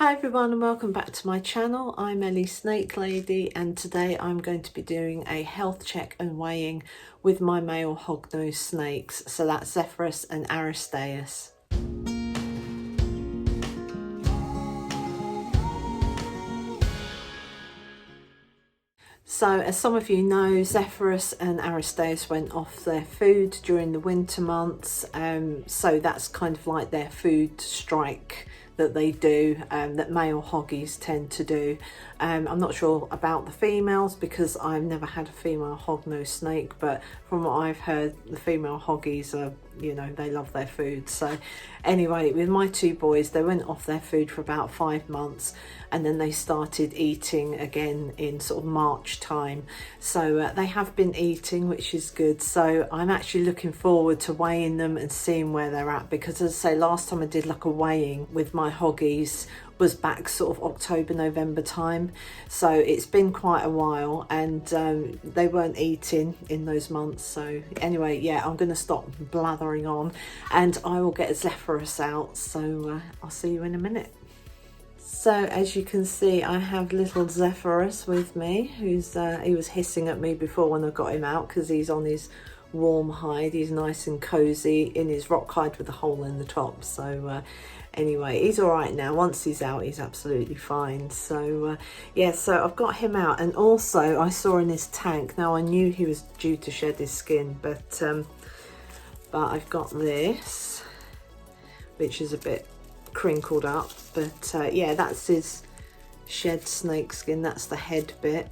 Hi everyone and welcome back to my channel. I'm Ellie Snake Lady and today I'm going to be doing a health check and weighing with my male hognose snakes. So that's Zephyrus and Aristaeus. So as some of you know, Zephyrus and Aristaeus went off their food during the winter months. So that's kind of like their food strike that they do, that male hoggies tend to do. I'm not sure about the females because I've never had a female hognose snake, but from what I've heard, the female hoggies are, you know, they love their food. So anyway, with my two boys, they went off their food for about 5 months and then they started eating again in sort of March time. So they have been eating, which is good. So I'm actually looking forward to weighing them and seeing where they're at, because as I say, last time I did like a weighing with my hoggies was back sort of October, November time. So it's been quite a while and they weren't eating in those months. So anyway, yeah, I'm going to stop blathering on and I will get Zephyrus out. So I'll see you in a minute. So as you can see, I have little Zephyrus with me, who's he was hissing at me before when I got him out because he's on his warm hide. He's nice and cozy in his rock hide with a hole in the top. So anyway, he's all right now. Once he's out, he's absolutely fine. So yeah, so I've got him out, and also I saw in his tank. Now I knew he was due to shed his skin, but I've got this, which is a bit crinkled up, but yeah, that's his shed snake skin. That's the head bit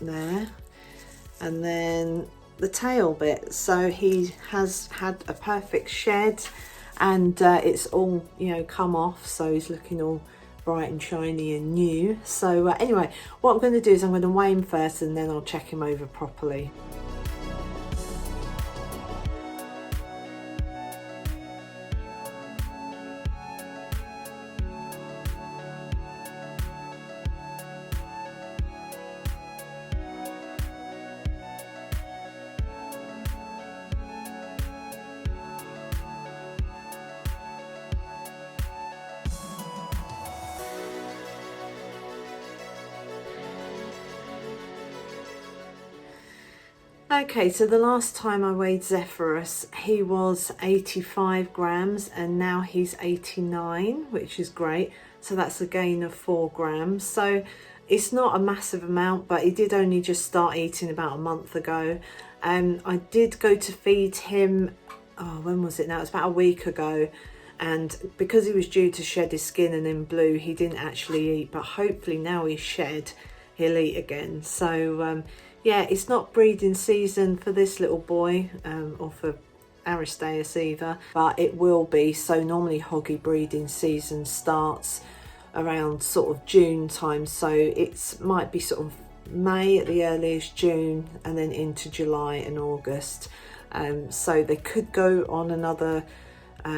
there, and then the tail bit. So he has had a perfect shed and it's all, you know, come off, so he's looking all bright and shiny and new. So anyway, what I'm going to do is I'm going to weigh him first and then I'll check him over properly. Okay, so the last time I weighed Zephyrus, he was 85 grams and now he's 89, which is great. So that's a gain of 4 grams. So it's not a massive amount, but he did only just start eating about a month ago. I did go to feed him, oh, when was it now? It was about a week ago. And because he was due to shed his skin and in blue, he didn't actually eat, but hopefully now he's shed, he'll eat again. So yeah, it's not breeding season for this little boy, or for Aristaeus either, but it will be. So normally hoggy breeding season starts around sort of June time, so it might be sort of May at the earliest, June, and then into July and August. So they could go on another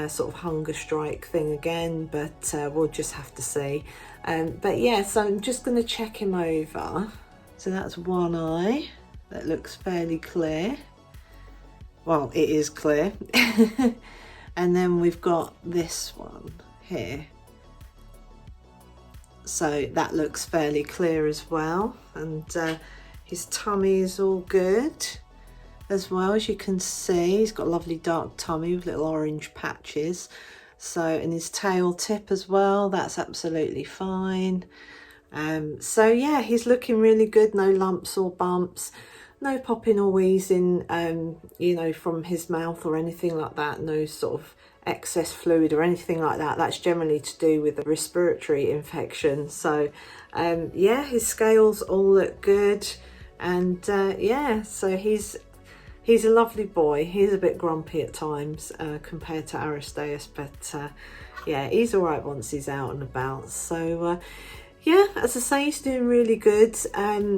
sort of hunger strike thing again, but we'll just have to see. But yeah, so I'm just going to check him over. So that's one eye that looks fairly clear. Well, it is clear. And then we've got this one here. So that looks fairly clear as well. And his tummy is all good as well. As you can see, he's got a lovely dark tummy with little orange patches. So, and his tail tip as well, that's absolutely fine. So yeah, he's looking really good. No lumps or bumps, no popping or wheezing, you know, from his mouth or anything like that. No sort of excess fluid or anything like that. That's generally to do with a respiratory infection. So yeah, his scales all look good, and yeah, so he's a lovely boy. He's a bit grumpy at times compared to Aristaeus, but yeah, he's all right once he's out and about. So yeah, as I say, he's doing really good.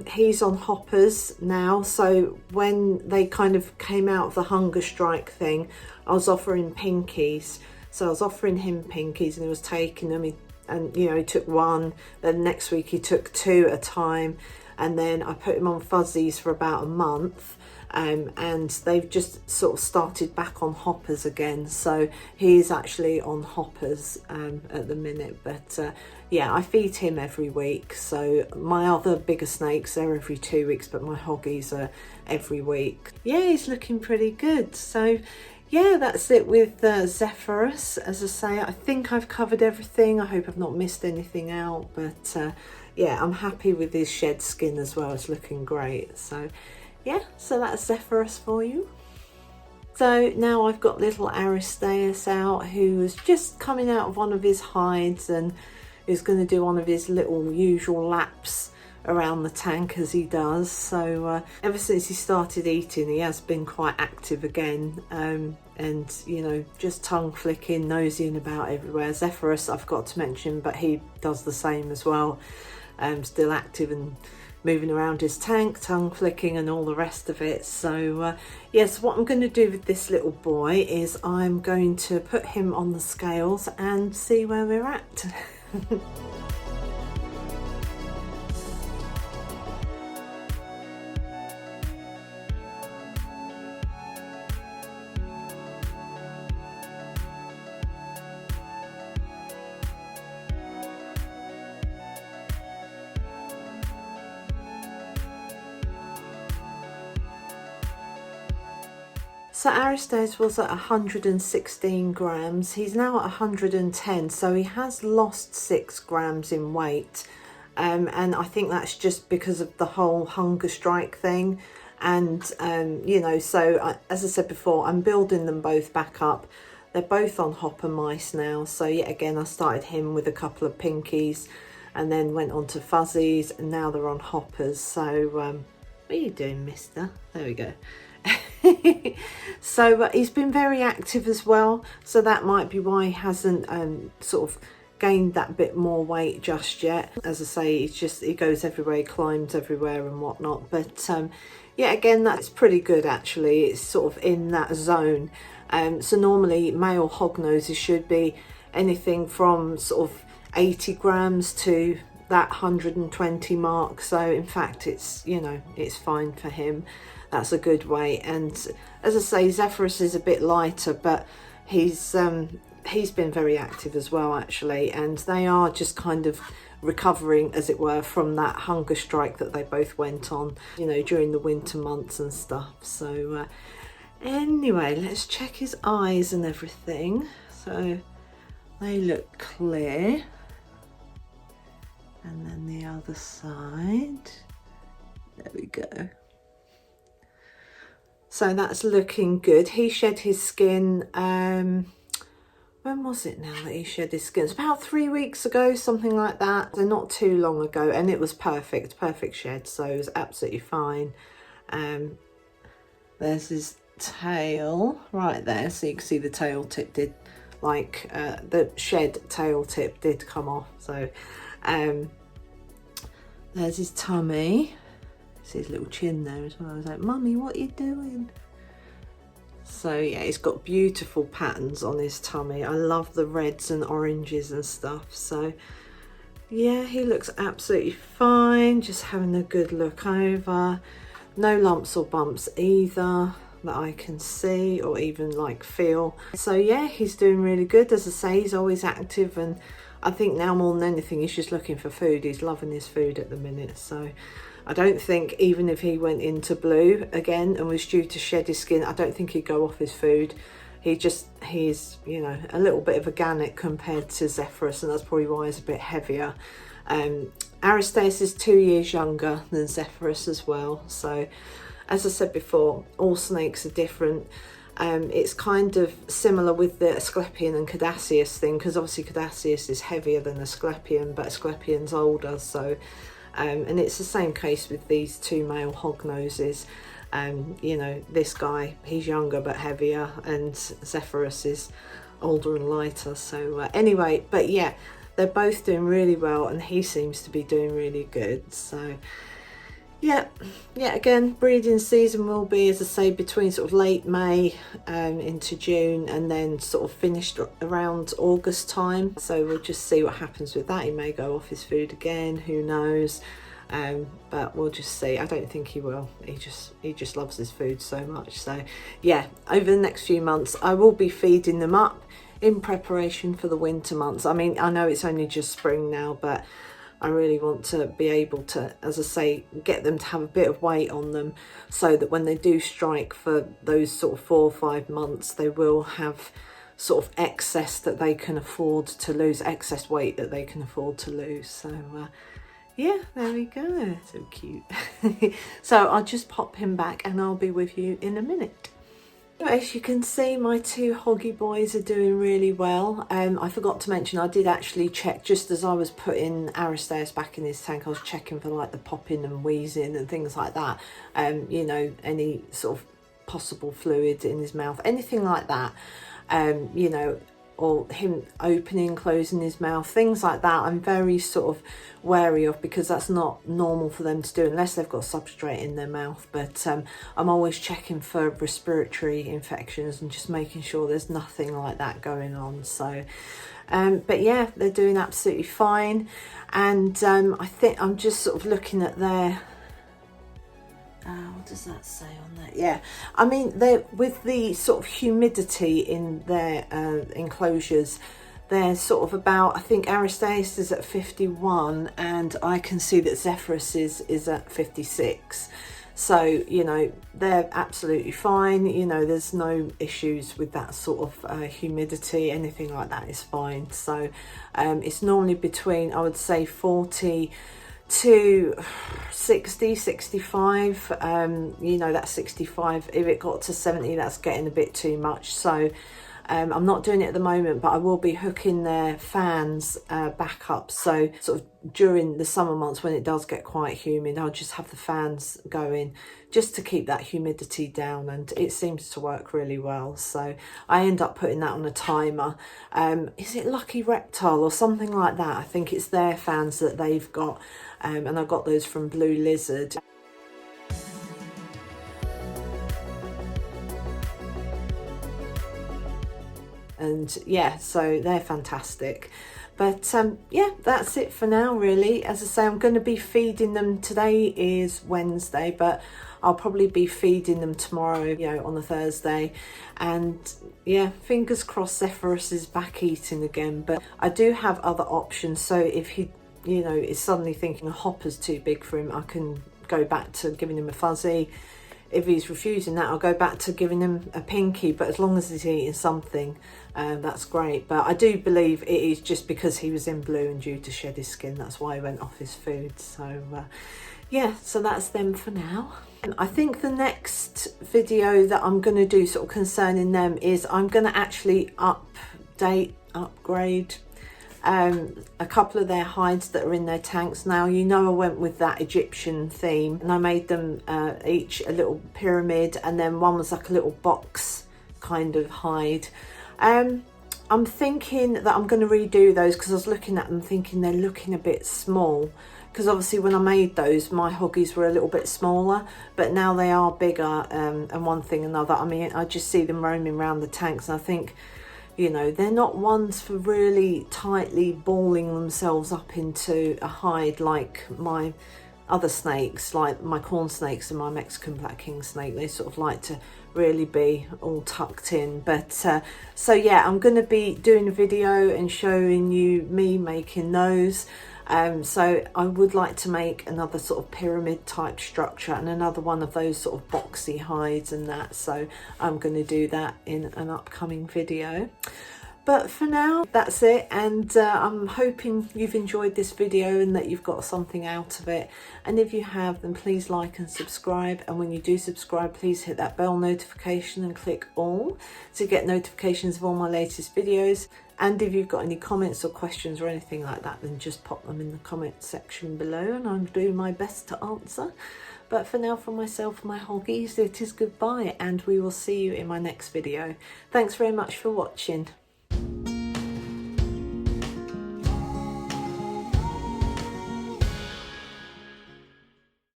He's on hoppers now. So when they kind of came out of the hunger strike thing, I was offering pinkies. So I was offering him pinkies and he was taking them. And, you know, he took one. Then next week he took 2 at a time. And then I put him on fuzzies for about a month. and they've just sort of started back on hoppers again, so he's actually on hoppers at the minute. But yeah, I feed him every week. So my other bigger snakes, they're every 2 weeks, but my hoggies are every week. Yeah, he's looking pretty good. So yeah, that's it with Zephyrus. As I say, I think I've covered everything. I hope I've not missed anything out, but yeah, I'm happy with his shed skin as well. It's looking great. So yeah, so that's Zephyrus for you. So now I've got little Aristaeus out, who was just coming out of one of his hides and is going to do one of his little usual laps around the tank as he does. So ever since he started eating, he has been quite active again, and you know, just tongue flicking, nosing about everywhere. Zephyrus, I've got to mention, but he does the same as well, still active and moving around his tank, tongue flicking and all the rest of it. So yes, what I'm going to do with this little boy is I'm going to put him on the scales and see where we're at. So Aristaeus was at 116 grams. He's now at 110, so he has lost 6 grams in weight. And I think that's just because of the whole hunger strike thing. And, you know, so as I said before, I'm building them both back up. They're both on hopper mice now. So yet again, I started him with a couple of pinkies and then went on to fuzzies, and now they're on hoppers. So what are you doing, mister? There we go. So he's been very active as well, so that might be why he hasn't sort of gained that bit more weight just yet. As I say, he goes everywhere, he climbs everywhere and whatnot. But yeah, again, that's pretty good actually. It's sort of in that zone. So normally male hognoses should be anything from sort of 80 grams to that 120 mark. So in fact, it's, you know, it's fine for him. That's a good weight. And as I say, Zephyrus is a bit lighter, but he's been very active as well actually, and they are just kind of recovering, as it were, from that hunger strike that they both went on, you know, during the winter months and stuff. So anyway, let's check his eyes and everything. So they look clear, and then the other side, there we go. So that's looking good. He shed his skin, when was it now that he shed his skin? It's about 3 weeks ago, something like that. So not too long ago, and it was perfect shed, so it was absolutely fine. There's his tail right there, so you can see the tail tip did, like, the shed tail tip did come off. So there's his tummy. See his little chin there as well. I was like, Mummy, what are you doing? So yeah, he's got beautiful patterns on his tummy. I love the reds and oranges and stuff. So yeah, he looks absolutely fine. Just having a good look over. No lumps or bumps either that I can see or even like feel. So yeah, he's doing really good. As I say, he's always active, and I think now more than anything he's just looking for food. He's loving his food at the minute. So I don't think, even if he went into blue again and was due to shed his skin, I don't think he'd go off his food. He's, you know, a little bit of a gannet compared to Zephyrus, and that's probably why he's a bit heavier. Aristaeus is 2 years younger than Zephyrus as well. So as I said before, all snakes are different. It's kind of similar with the Asclepion and Cadaceus thing, because obviously Cadaceus is heavier than Asclepion, but Asclepion's older. So and it's the same case with these two male hognoses. You know, this guy, he's younger but heavier, and Zephyrus is older and lighter. So anyway, but yeah, they're both doing really well, and he seems to be doing really good. So yeah, again, breeding season will be, as I say, between sort of late May into June, and then sort of finished around August time. So we'll just see what happens with that. He may go off his food again, who knows. But we'll just see. I don't think he will. He just loves his food so much. So yeah, over the next few months I will be feeding them up in preparation for the winter months. I mean, I know it's only just spring now, but I really want to be able to, as I say, get them to have a bit of weight on them, so that when they do strike for those sort of 4 or 5 months, they will have sort of excess that they can afford to lose, excess weight that they can afford to lose. So yeah, there we go. So cute. So I'll just pop him back and I'll be with you in a minute. As you can see, my 2 Hoggy boys are doing really well. I forgot to mention, I did actually check just as I was putting Aristeus back in his tank. I was checking for like the popping and wheezing and things like that. You know, any sort of possible fluid in his mouth, anything like that. You know, or him opening, closing his mouth, things like that. I'm very sort of wary of, because that's not normal for them to do unless they've got substrate in their mouth. But I'm always checking for respiratory infections and just making sure there's nothing like that going on. So but yeah, they're doing absolutely fine. And I think I'm just sort of looking at their what does that say on that? Yeah, I mean, they're, with the sort of humidity in their enclosures, they're sort of about, I think Aristeus is at 51, and I can see that Zephyrus is at 56. So, you know, they're absolutely fine. You know, there's no issues with that sort of humidity, anything like that is fine. So it's normally between, I would say, 40 to 60, 65. You know, that's 65. If it got to 70, that's getting a bit too much. So I'm not doing it at the moment, but I will be hooking their fans back up. So sort of during the summer months when it does get quite humid, I'll just have the fans going just to keep that humidity down, and it seems to work really well. So I end up putting that on a timer. Is it Lucky Reptile or something like that? I think it's their fans that they've got, and I got those from Blue Lizard. And yeah, so they're fantastic. But yeah, that's it for now really. As I say, I'm going to be feeding them. Today is Wednesday, but I'll probably be feeding them tomorrow, you know, on a Thursday. And yeah, fingers crossed Zephyrus is back eating again. But I do have other options. So if he, you know, is suddenly thinking a hopper's too big for him, I can go back to giving him a fuzzy. If he's refusing that, I'll go back to giving him a pinky, but as long as he's eating something, that's great. But I do believe it is just because he was in blue and due to shed his skin, that's why he went off his food. So yeah, so that's them for now. And I think the next video that I'm going to do sort of concerning them is I'm going to actually upgrade a couple of their hides that are in their tanks. Now, you know, I went with that Egyptian theme and I made them each a little pyramid, and then one was like a little box kind of hide. I'm thinking that I'm going to redo those, because I was looking at them thinking they're looking a bit small, because obviously when I made those my hoggies were a little bit smaller, but now they are bigger, and one thing another. I mean, I just see them roaming around the tanks and I think, you know, they're not ones for really tightly balling themselves up into a hide like my other snakes, like my corn snakes and my Mexican black king snake. They sort of like to really be all tucked in. But so yeah, I'm going to be doing a video and showing you me making those. So I would like to make another sort of pyramid type structure and another one of those sort of boxy hides and that. So I'm going to do that in an upcoming video. But for now, that's it. And I'm hoping you've enjoyed this video and that you've got something out of it. And if you have, then please like and subscribe. And when you do subscribe, please hit that bell notification and click all to get notifications of all my latest videos. And if you've got any comments or questions or anything like that, then just pop them in the comment section below and I'm doing my best to answer. But for now, from myself and my hoggies, it is goodbye, and we will see you in my next video. Thanks very much for watching.